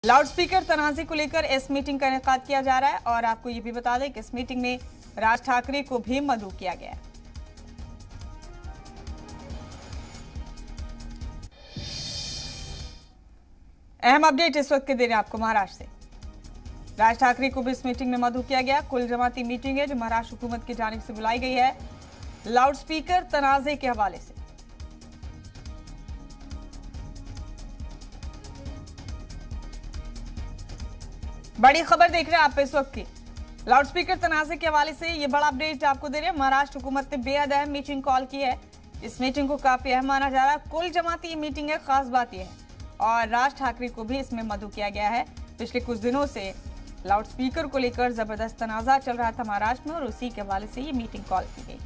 Loudspeaker तनाज़े को लेकर इस मीटिंग का इनेकाद किया जा रहा है और आपको ये भी बता दें कि इस मीटिंग में राज ठाकरे को भी मदऊ किया गया है। अहम अपडेट इस वक्त के दे रहे हैं आपको महाराष्ट्र से। राज ठाकरे को भी इस मीटिंग में मदऊ किया गया। कुल जमाती मीटिंग है जो महाराष्ट्र हुकूमत की जानिब से बुलाई गई है लाउडस्पीकर तनाज़े के हवाले से। बड़ी खबर देख रहे हैं आप इस वक्त की। लाउडस्पीकर तनाज़े के हवाले से ये बड़ा अपडेट आपको दे रहे हैं। महाराष्ट्र हुकूमत ने बेहद अहम मीटिंग कॉल की है। इस मीटिंग को काफी अहम माना जा रहा है। कुल जमाती ये मीटिंग है, खास बात यह है और राज ठाकरे को भी इसमें मदऊ किया गया है। पिछले कुछ दिनों से लाउडस्पीकर को लेकर जबरदस्त तनाज़ा चल रहा था महाराष्ट्र में और उसी के हवाले से ये मीटिंग कॉल की गई।